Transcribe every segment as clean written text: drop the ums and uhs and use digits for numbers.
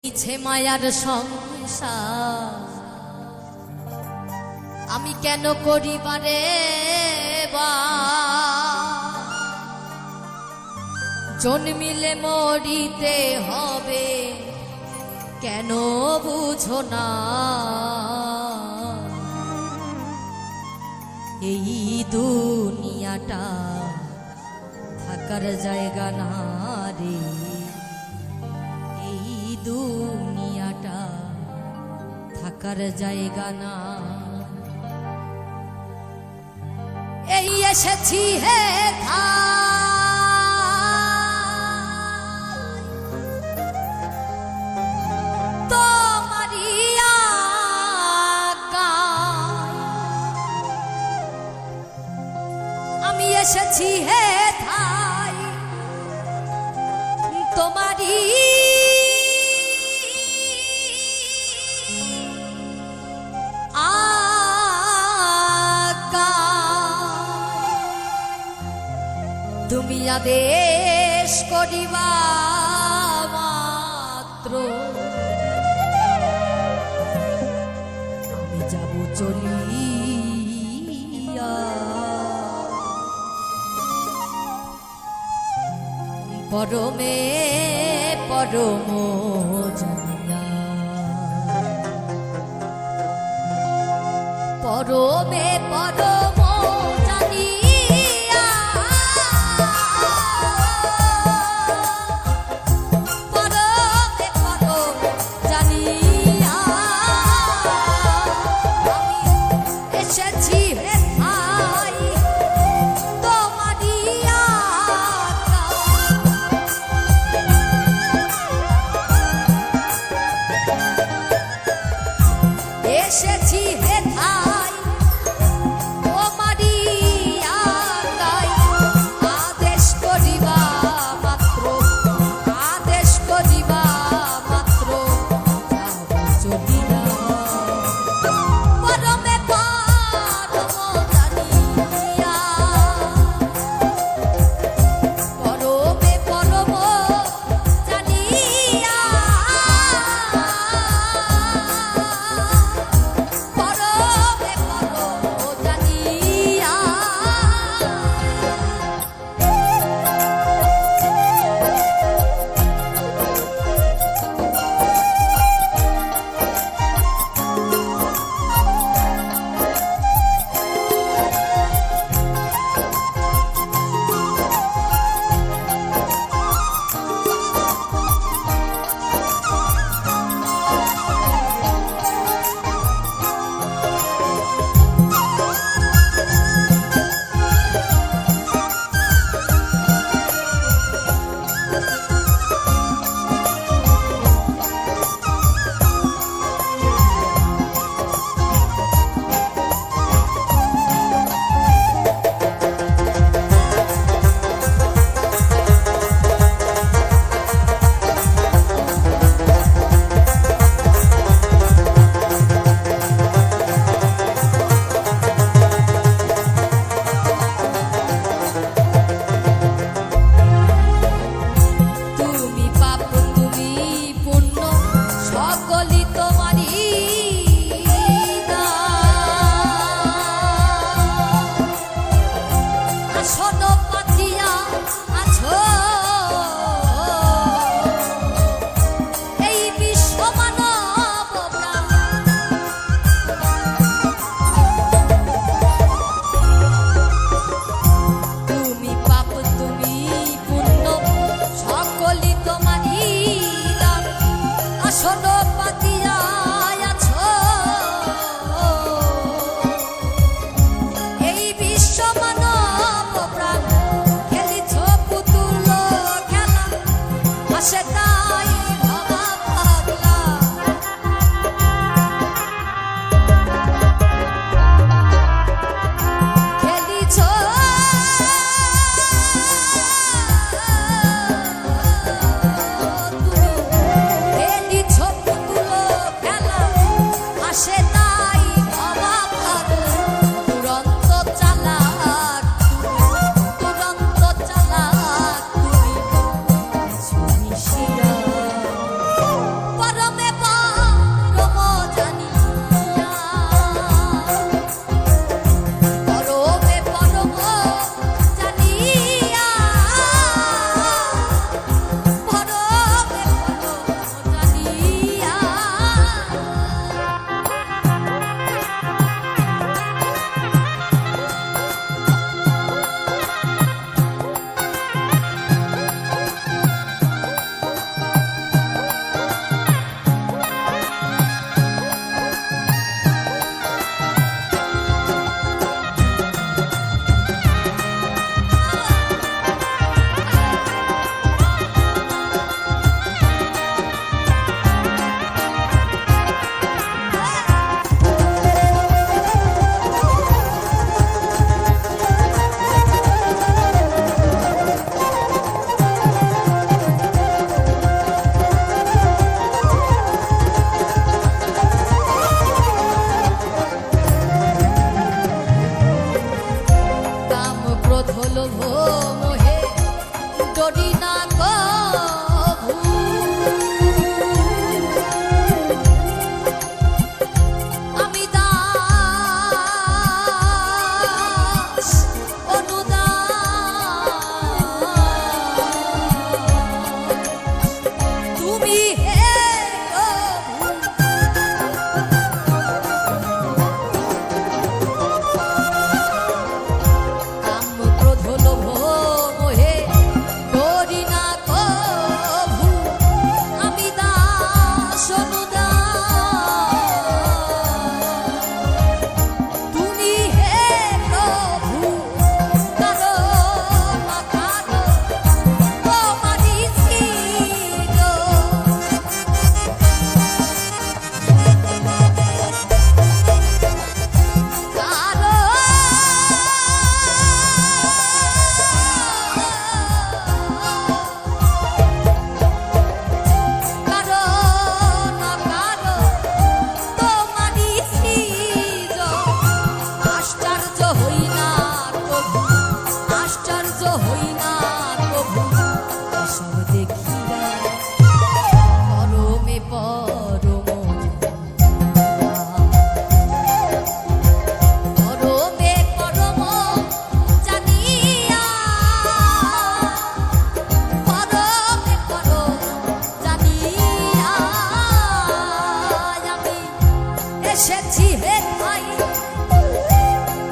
ইচ্ছে মায়ার সংসার আমি কেন করিবারে জন্মিলে মরিতে হবে কেন বুঝো না এই দুনিয়াটা থাকার জায়গা না রে এই দুনিয়াটা থাকার জায়গা না এই এসেছি হে আমি এসেছি হে ঠাই তোমারি তুমি আদেশ করিবা মাত্র আমি যাব চলিয়া পরমে পরম জানিয়া পরমে পরম জানিয়া পরমে পরম জানিয়া আমি এসেছি হে ভাই তোমারি এসেছি হে ভাই তোমারি আগাই আদেশ করিবা মাত্র আদেশ করিবা মাত্র চলিয়া পরমে পরম জানিয়া পরমে পরম জানিয়া পরমে এসেছি হে ভাই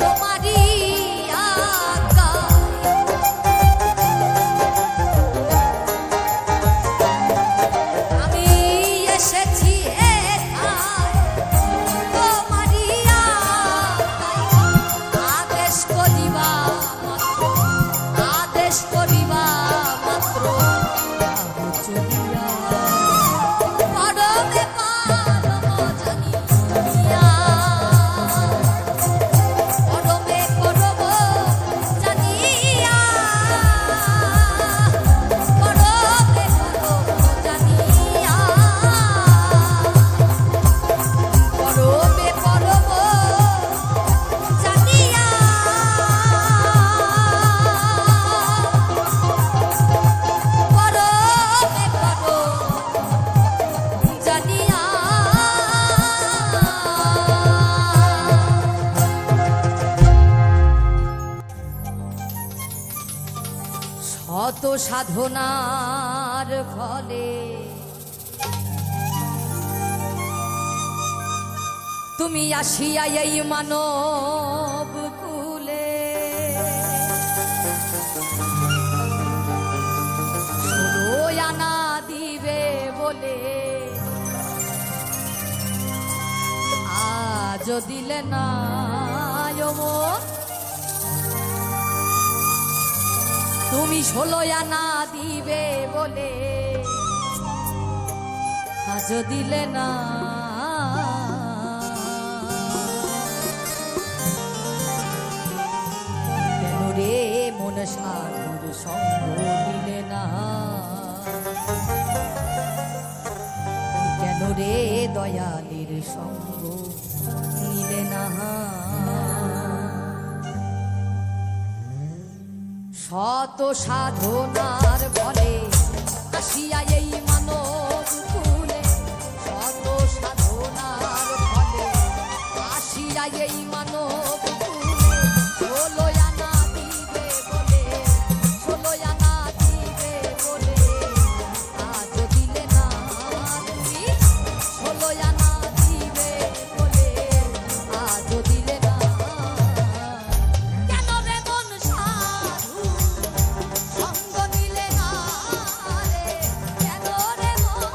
তোমারই আজ্ঞায়। আমি এসেছি হে ভাই তোমারই আজ্ঞায়। আদেশ করিবা মাত্র, আদেশ করিবা মাত্র যাবো চলিয়া। পরবে পরম জানিয়া, পরবে পরম জানিয়া, পরবে পরম জানিয়া, পরবে পরম জানিয়া, পরবে পরম জানিয়া। শত সাধনার ফলে তুমি আসিয়া এই মানব কুলে। ষোলো আনা দিবে বলে আজ দিলে না মন। তুমি 16 আনা দিবে বলে আজ দিলে না। কেন রে মন সাধুর সঙ্গ দিলে না, কেন রে দয়ালের সঙ্গ নিলে না। শত সাধনার ফলে আসিয়া এই মানব কুলে। শত সাধনার ফলে আসিয়া এই মানব কুলে। 16 আনা দিবে বলে, 16 আনা দিবে বলে আজ দিলে না। তুমি 16 আনা দিবে বলে আজ দিলে না। কেন রে মন সাধু সঙ্গ নিলে না রে, কেন রে মন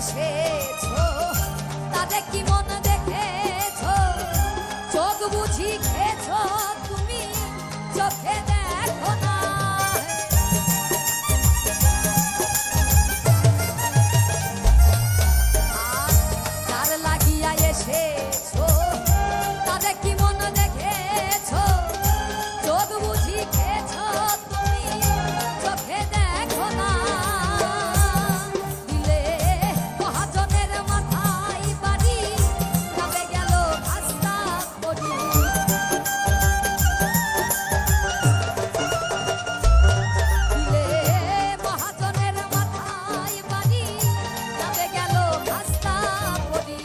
এসেছো তাদের কি মন দেখেছো চোখ বুঝি খেয়েছো তুমি চোখে দেখো না আর যার লাগিয়া এসেছো তাদের কি মন দেখেছো চোখ বুঝি খেয়েছো তুমি চোখে দেখো না দিলে মহাজনের মাথায় বাড়ি যাবে গেল খাস্তা করি দিলে মহাজনের মাথায় বাড়ি যাবে গেল খাস্তা করি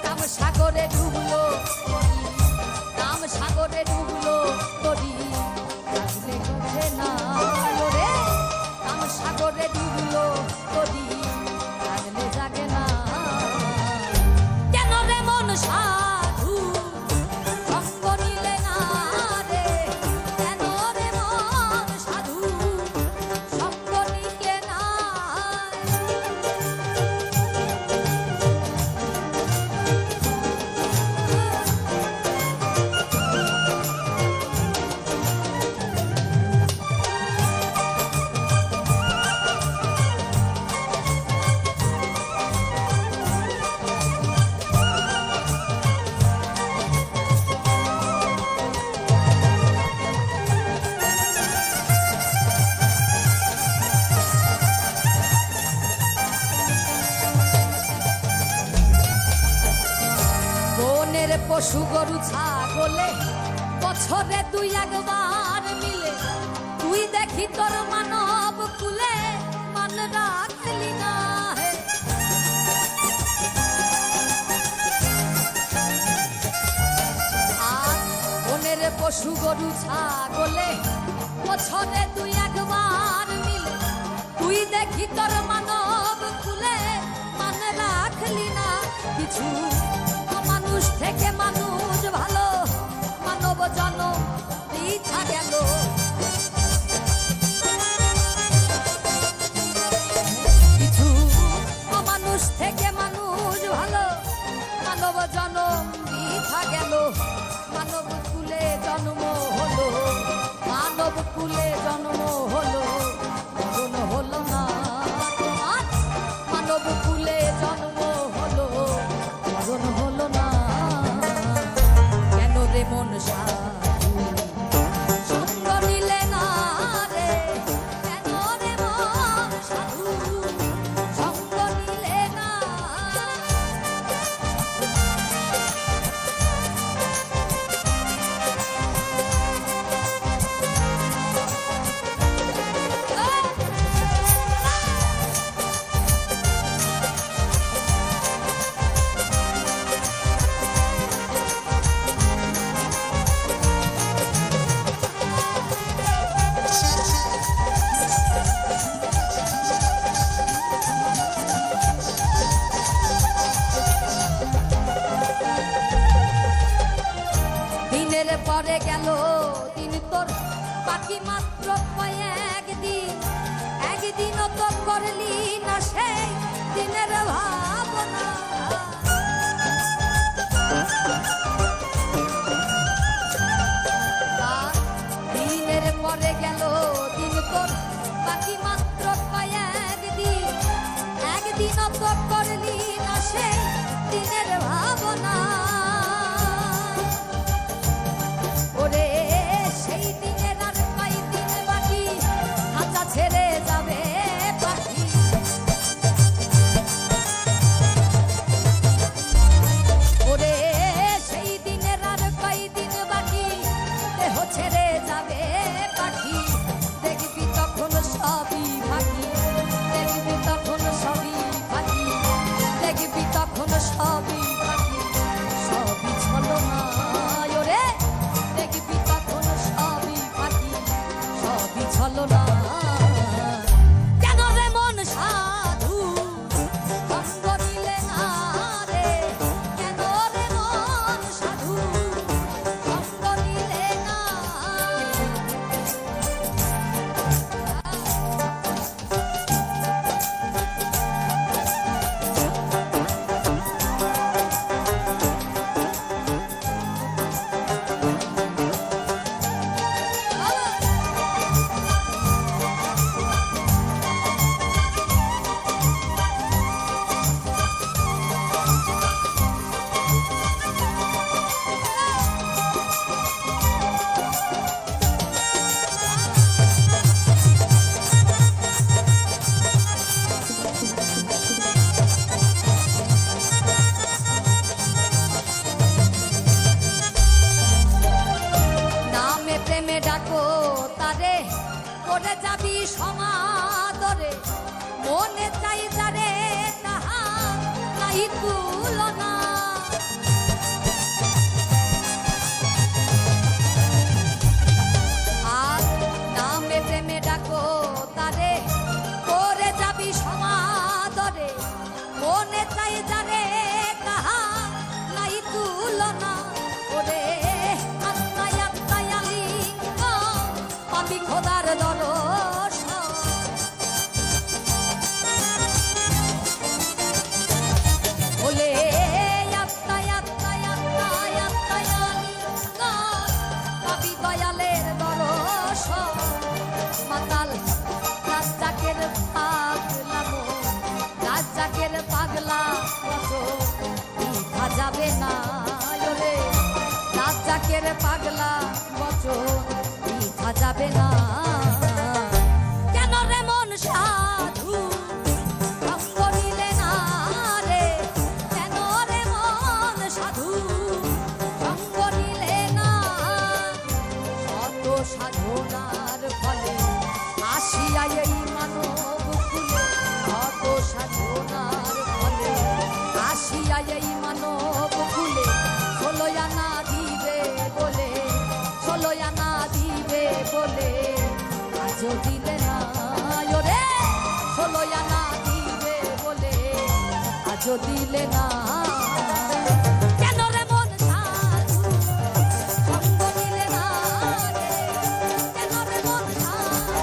কাম সাগরে ডুবলো কাম সাগরে ডুবলো করি লাগলে বোঝে না রে কাম সাগরে ডুবলো করি লাগলে জাগে না কেন রে মন সাধু সঙ্গ নিলে না রে কেন রে মন সাধু সঙ্গ নিলে না বনের পশু গরু ছাগলে বছরে দুই একবার মিলে তুই দেখি তোর মানব কুলে মান রাখলি না হে আর বনের পশু গরু ছাগলে বছরে দুই একবার মিলে তুই দেখি তোর মানব কুলে মান রাখলি না কিছু মানুষ থেকে মানুষ ভালো মানব জনম ইচ্ছা গেল কিছু মানুষ থেকে মানুষ ভালো মানব জনম ইচ্ছা গেল মানব কুলে জন্ম হলো মানব কুলে জন্ম হলো মরণ হলো না তোমার মানব কুলে জন্ম হলো মরণ হলো না কেন রে মন সাধু সঙ্গ নিলে না রে কেন রে মন সাধু সঙ্গ নিলে না দিনের পরে গেল দিন তোর বাকি মাত্র কয়েকদিন একদিনও তো করলি না সেই দিনের ভাবনা আর দিনের পরে গেল দিন তোর বাকি মাত্র কয়েকদিন একদিনও তো করলি না সেই দিনের ভাবনা ওরে সেই দিনের আর কয়দিন বাকি খাঁচা ছেড়ে যাবে পাখি ওরে সেই দিনের আর কয়দিন বাকি দেহ ছেড়ে যাবে পাখি দেখবি তখন সবই ফাঁকি দেখবি তখন সবই ফাঁকি দেখবি তখন সবই ফাঁকি করে যাবি সমাদরে মনে চাই যারে তাহা নাই তুলনা আর নামে প্রেমে ডাকো তারে করে যাবি সমাদরে মনে চাই যারে তাহা নাই তুলনা ওরে আত্মায় আত্মায় আলিঙ্গ পাবি খোদার দর্শন বলে আত্মায় আত্মায় আত্মায় আত্মায় আলিঙ্গ পাবি দয়ালের দর্শন মাতাল রাজ্জাকের পাগলা রাজ্জাকের পাগলা কত দেখা যাবে না রে রাজ্জাকের পাগলা বচন দেখা যাবে না কেন রে মন সাধু সঙ্গ নিলে না রে কেন রে মন সাধু সঙ্গ নিলে না শত সাধনার ফলে আসিয়া এই মানব কুলে শত সাধনার ফলে আসিয়া এই মানব কুলে ষোলো আনা দিবে বলে ষোলো আনা দিবে বলে আজও দিলে না রে ষোলো আনা দিবে বলে আজও দিলে না কেন রে মন সাধু সঙ্গ দিলে না রে কেন রে মন সাধু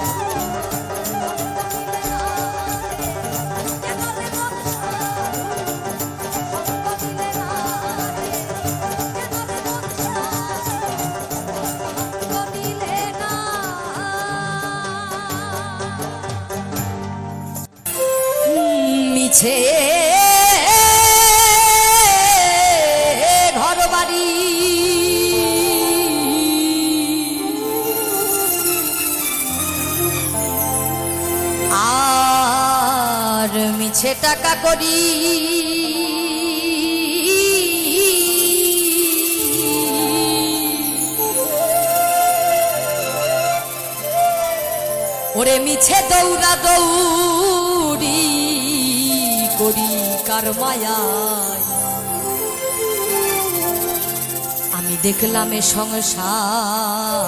সঙ্গ দিলে না রে কেন রে মন সাধু সঙ্গ দিলে না রে কেন রে মন সাধু সঙ্গ দিলে না মিছে ঘর বাড়ি আর মিছে টাকা করি ওরে মিছে দৌড়া দৌড়ি করি কার মায়ায় আমি দেখলাম এ সংসার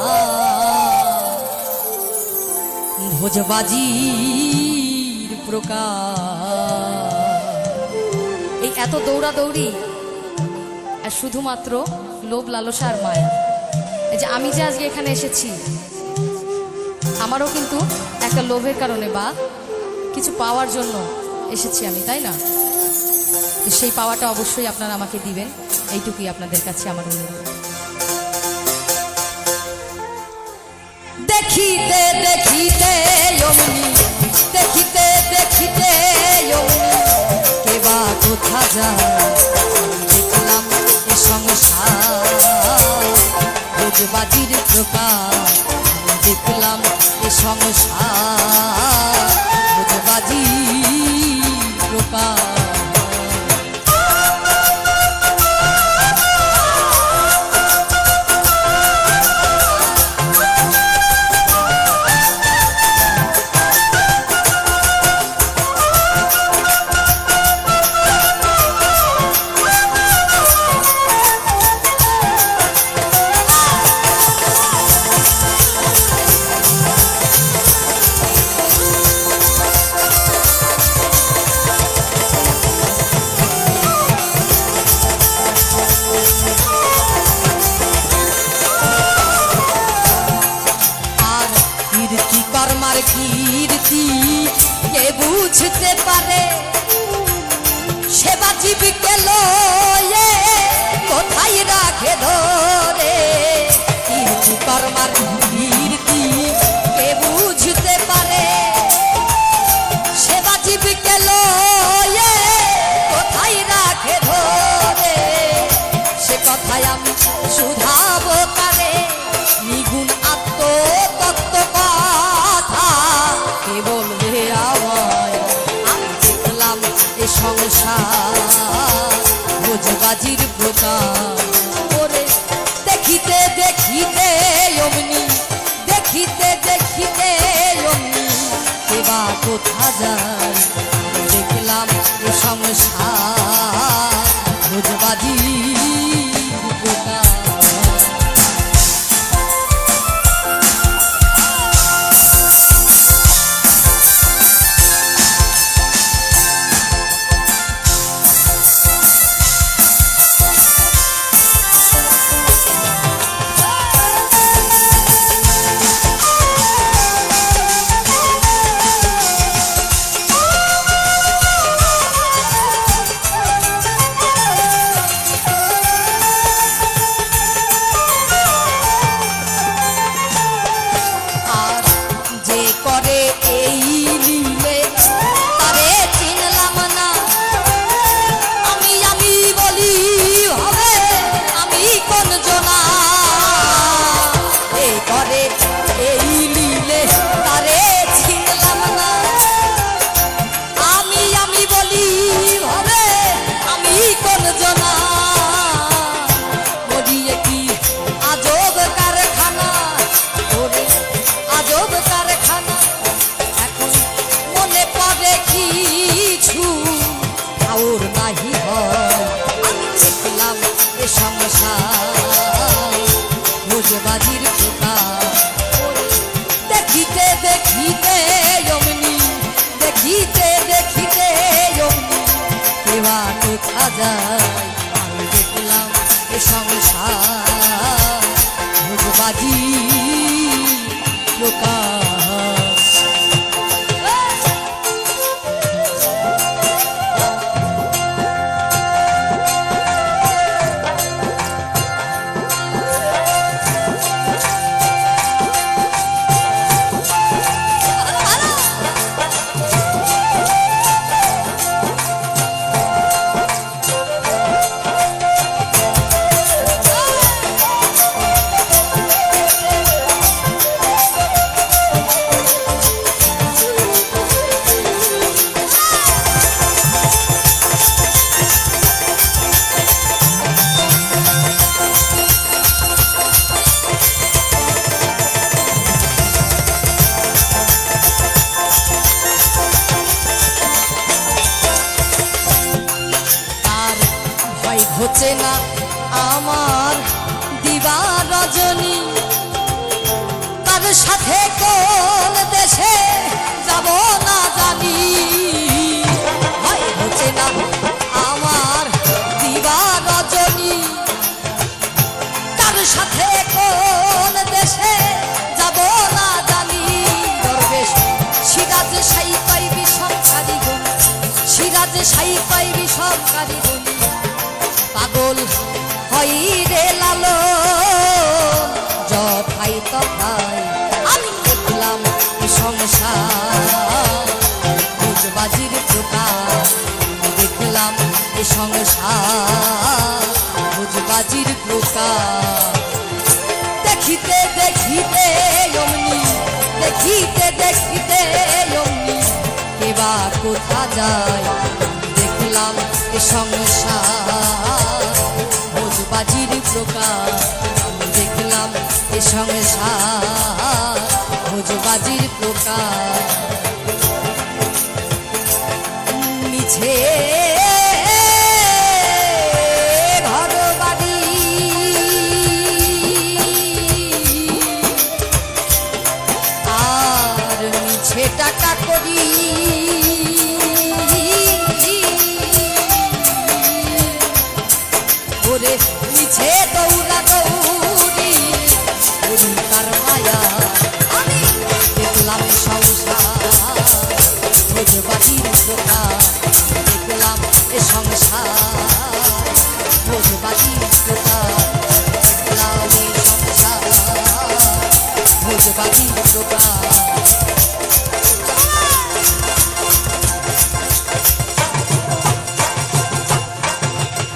ভোজবাজির প্রকার এই এত দৌড়াদৌড়ি আর শুধুমাত্র লোভ লালসা আর মায়া এই যে আমি যে আজকে এখানে এসেছি আমারও কিন্তু একটা লোভের কারণে বা কিছু পাওয়ার জন্য এসেছি আমি তাই না তো সেই পাওয়াটা অবশ্যই আপনারা আমাকে দিবেন এইটুকুই আপনাদের কাছে আমার অনুরোধ দেখিতে দেখিতে অমনি দেখিতে দেখিতে অমনি কে বা কোথা যায় দেখলাম এ সংসার ভোজবাজির প্রকার দেখলাম এ সংসার ভোজবাজির প্রকার কীর্তি কে বুঝতে পারে সেবা জীবকে লয়ে কোথায় রাখে ধরে কীর্তি কর্মার কীর্তি কে বুঝতে পারে সেবা জীবকে লয়ে কোথায় রাখে ধরে সে কথায় আমি শুধাবো কারে নিগুণ আত্মতত্ত্ব কথা কে বলবে আমায় আমি দেখলাম এ সংসার ভোজবাজির প্রকার ওরে দেখিতে দেখিতে অমনি দেখিতে দেখিতে বা কোথা যায় দেখলাম এ সংসার ভোজবাজি পোকা ভোজবাজির পোকা দেখিতে দেখিতে অমনি দেখিতে দেখিতে অমনি কেবা কোথা যায় আমি দেখলাম এ সংসার ভোজবাজি পোকা হচ্ছে না আমার দিবা রজনী তার সাথে কোন দেশে যাব না জানি হচ্ছে না আমার দিবা রজনী তার সাথে কোন দেশে যাব না জানি দরবেশ সিরাজ সাই পাইবি সংসারী গুণ সিরাজ সাই পাইবি সংসারী গুণ পাগল হই রে লালো যথাই তথাই আমি দেখলাম সংসার ভোজবাজির পোকা দেখলাম এ সংসার ভোজবাজির পোকা দেখিতে দেখিতে অমনি দেখিতে দেখিতে অমনি কেবা কোথা যায় দেখলাম এ সংসার ভোজবাজির পোকা দেখলাম এ সংসার ভোজবাজির পোকা মিছে ঘর বাড়ি আর মিছে টাকা করি